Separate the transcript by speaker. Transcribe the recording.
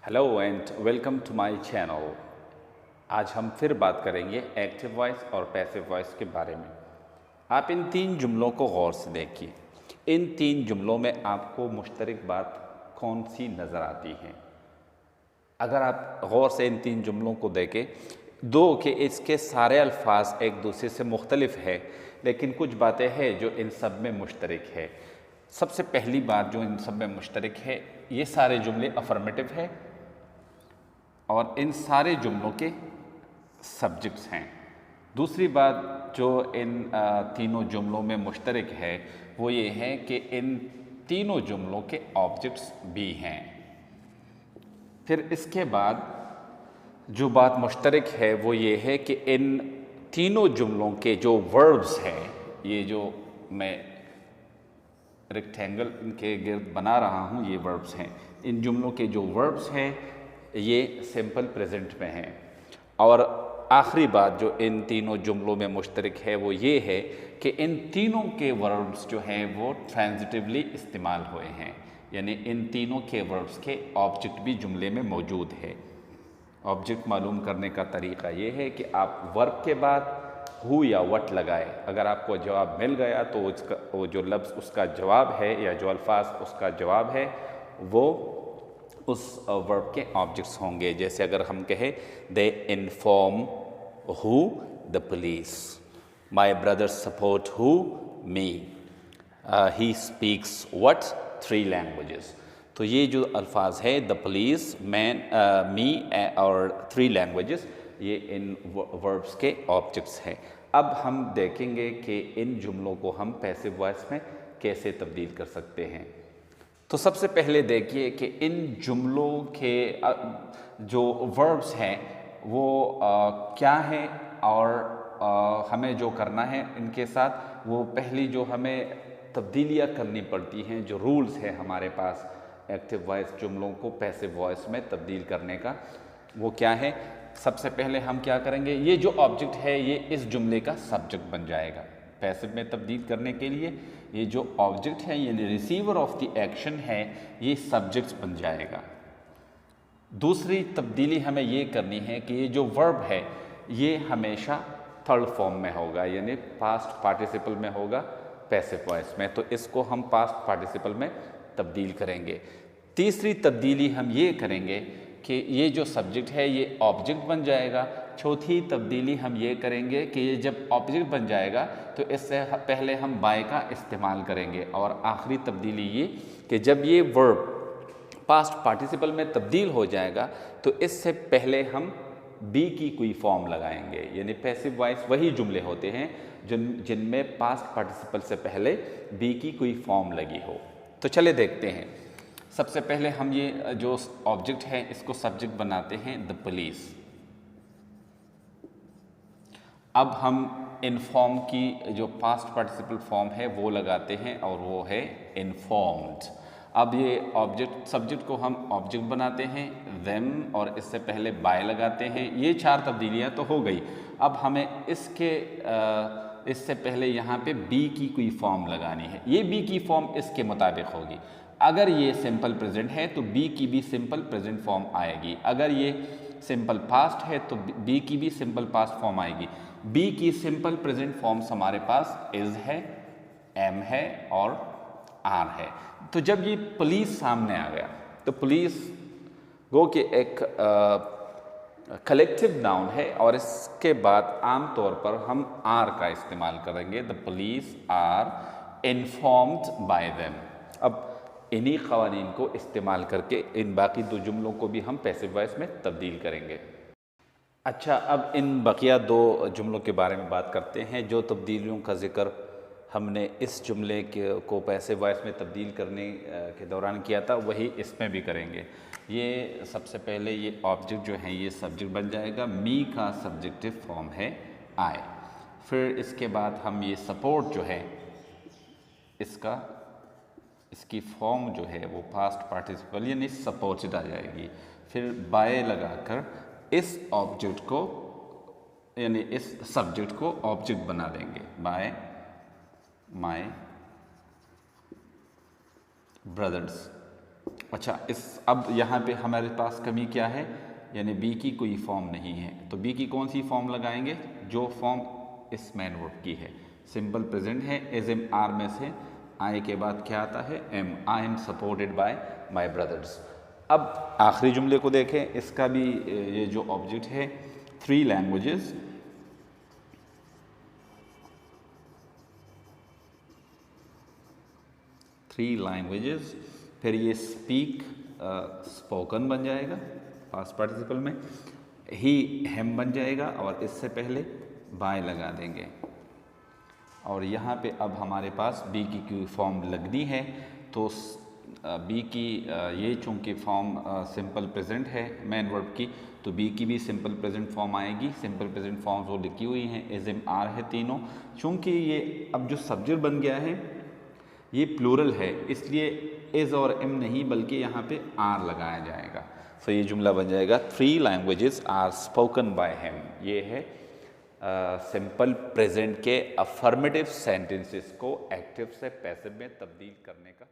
Speaker 1: Hello and welcome to my channel. आज हम फिर बात करेंगे एक्टिव वॉइस और पैसिव वॉइस के बारे में। आप इन तीन जुमलों को गौर से देखिए। इन तीन जुमलों में आपको मुश्तरक बात कौन सी नज़र आती है? अगर आप गौर से इन तीन जुमलों को देखें, दो कि इसके सारे अल्फाज एक दूसरे से मुख्तलिफ है, लेकिन कुछ बातें हैं जो इन सब में मुश्तरक है। सबसे पहली बात जो इन सब में मुश्तरक है, ये सारे जुमले अफर्मेटिव है और इन सारे जुमलों के सब्जेक्ट्स हैं। दूसरी बात जो इन तीनों जुमलों में मुश्तरक है वो ये है कि इन तीनों जुमलों के ऑब्जेक्ट्स भी हैं। फिर इसके बाद जो बात मुश्तरक है वो ये है कि इन तीनों जुमलों के जो वर्ब्स हैं, ये जो मैं रेक्टेंगल इनके गिर्द बना रहा हूँ, ये वर्ब्स हैं। इन जुमलों के जो वर्ब्स हैं ये सिंपल प्रेजेंट में हैं। और आखिरी बात जो इन तीनों जुमलों में मुश्तरक है वो ये है कि इन तीनों के वर्ब्स जो हैं वो ट्रांजिटिवली इस्तेमाल हुए हैं, यानी इन तीनों के वर्ब्स के ऑब्जेक्ट भी जुमले में मौजूद है। ऑब्जेक्ट मालूम करने का तरीका ये है कि आप वर्ब के बाद हु या वट लगाए। अगर आपको जवाब मिल गया तो वो जो लफ्ज़ उसका जवाब है या जो अल्फाज उसका जवाब है वो उस वर्ब के ऑब्जेक्ट्स होंगे। जैसे अगर हम कहें they inform who the police, my brother support who me, he speaks what 3 languages. तो ये जो अल्फाज है द पुलिस, मैन, मी और 3 लैंग्वेजेस, ये इन वर्ब्स के ऑब्जेक्ट्स हैं। अब हम देखेंगे कि इन जुमलों को हम पैसिव वॉइस में कैसे तब्दील कर सकते हैं। तो सबसे पहले देखिए कि इन जुमलों के जो वर्ब्स हैं वो क्या हैं और हमें जो करना है इनके साथ, वो पहली जो हमें तब्दीलियाँ करनी पड़ती हैं, जो रूल्स हैं हमारे पास एक्टिव वॉइस जुमलों को पैसिव वॉइस में तब्दील करने का, वो क्या है। सबसे पहले हम क्या करेंगे, ये जो ऑब्जेक्ट है ये इस जुमले का सब्जेक्ट बन जाएगा। पैसिव में तब्दील करने के लिए ये जो ऑब्जेक्ट है, ये रिसीवर ऑफ द एक्शन है, ये सब्जेक्ट्स बन जाएगा। दूसरी तब्दीली हमें ये करनी है कि ये जो वर्ब है ये हमेशा थर्ड फॉर्म में होगा, यानी पास्ट पार्टिसिपल में होगा पैसिव वॉइस में, तो इसको हम पास्ट पार्टिसिपल में तब्दील करेंगे। तीसरी तब्दीली हम ये करेंगे कि ये जो सब्जेक्ट है ये ऑब्जेक्ट बन जाएगा। चौथी तब्दीली हम ये करेंगे कि ये जब ऑब्जेक्ट बन जाएगा तो इससे पहले हम बाय का इस्तेमाल करेंगे। और आखिरी तब्दीली ये कि जब ये वर्ब पास्ट पार्टिसिपल में तब्दील हो जाएगा तो इससे पहले हम बी की कोई फॉर्म लगाएंगे, यानी पैसिव वॉइस वही जुमले होते हैं जिनमें पास्ट पार्टिसिपल से पहले बी की कोई फॉर्म लगी हो। तो चले देखते हैं। सबसे पहले हम ये जो ऑब्जेक्ट है इसको सब्जेक्ट बनाते हैं द पुलिस। अब हम इन्फॉर्म की जो पास्ट पार्टिसिपल फॉर्म है वो लगाते हैं और वो है इन्फॉर्म्ड। अब ये ऑब्जेक्ट सब्जेक्ट को हम ऑब्जेक्ट बनाते हैं देम और इससे पहले बाय लगाते हैं। ये 4 तब्दीलियाँ तो हो गई। अब हमें इससे पहले यहाँ पे बी की कोई फॉर्म लगानी है। ये बी की फॉर्म इसके मुताबिक होगी। अगर ये सिंपल प्रेजेंट है तो बी की भी सिंपल प्रेजेंट फॉर्म आएगी। अगर ये सिंपल पास्ट है तो बी की भी सिंपल पास्ट फॉर्म आएगी। बी की सिंपल प्रेजेंट फॉर्म्स हमारे पास इज है, एम है और आर है। तो जब ये पुलिस सामने आ गया तो पुलिस गो कि एक कलेक्टिव नाउन है और इसके बाद आम तौर पर हम आर का इस्तेमाल करेंगे। The police are informed by them. अब इन्हीं क़वानीन को इस्तेमाल करके इन बाकी 2 जुमलों को भी हम पैसिव वॉइस में तब्दील करेंगे। अच्छा, अब इन बकिया 2 जुमलों के बारे में बात करते हैं। जो तब्दीलियों का जिक्र हमने इस जुमले को पैसिव वॉइस में तब्दील करने के दौरान किया था वही इसमें भी करेंगे। ये सबसे पहले ये ऑब्जेक्ट जो है ये सब्जेक्ट बन जाएगा। मी का सब्जेक्टिव फॉर्म है आई। फिर इसके बाद हम ये सपोर्ट जो है इसकी फॉर्म जो है वो पास्ट पार्टिसिपल यानी सपोर्टेड आ जाएगी। फिर बाय लगाकर इस ऑब्जेक्ट को यानी इस सब्जेक्ट को ऑब्जेक्ट बना देंगे। बाय माय ब्रदर्स, अच्छा, अब यहाँ पे हमारे पास कमी क्या है, यानी बी की कोई फॉर्म नहीं है, तो बी की कौन सी फॉर्म लगाएंगे, जो फॉर्म इस मैन वर्ब की है। सिंपल प्रेजेंट है, एज एम आर में से आई के बाद क्या आता है, am. I am supported by my brothers. अब आखिरी जुमले को देखें, इसका भी ये जो ऑब्जेक्ट है, 3 लैंग्वेजेस, फिर ये स्पीक स्पोकन बन जाएगा पास्ट पार्टिसिपल में, ही हेम बन जाएगा और इससे पहले बाय लगा देंगे। और यहाँ पे अब हमारे पास बी की फॉर्म लगनी है, तो बी की ये चूँकि फॉर्म सिंपल प्रेजेंट है मैन वर्ब की, तो बी की भी सिंपल प्रेजेंट फॉर्म आएगी। सिंपल प्रेजेंट फॉर्म वो लिखी हुई हैं, एज एम आर है तीनों। चूँकि ये अब जो सब्जेक्ट बन गया है ये प्लूरल है, इसलिए इज और एम नहीं बल्कि यहाँ पे आर लगाया जाएगा। तो ये जुमला बन जाएगा 3 languages are spoken by him. ये है सिंपल प्रेजेंट के अफर्मेटिव सेंटेंसेस को एक्टिव से पैसिव में तब्दील करने का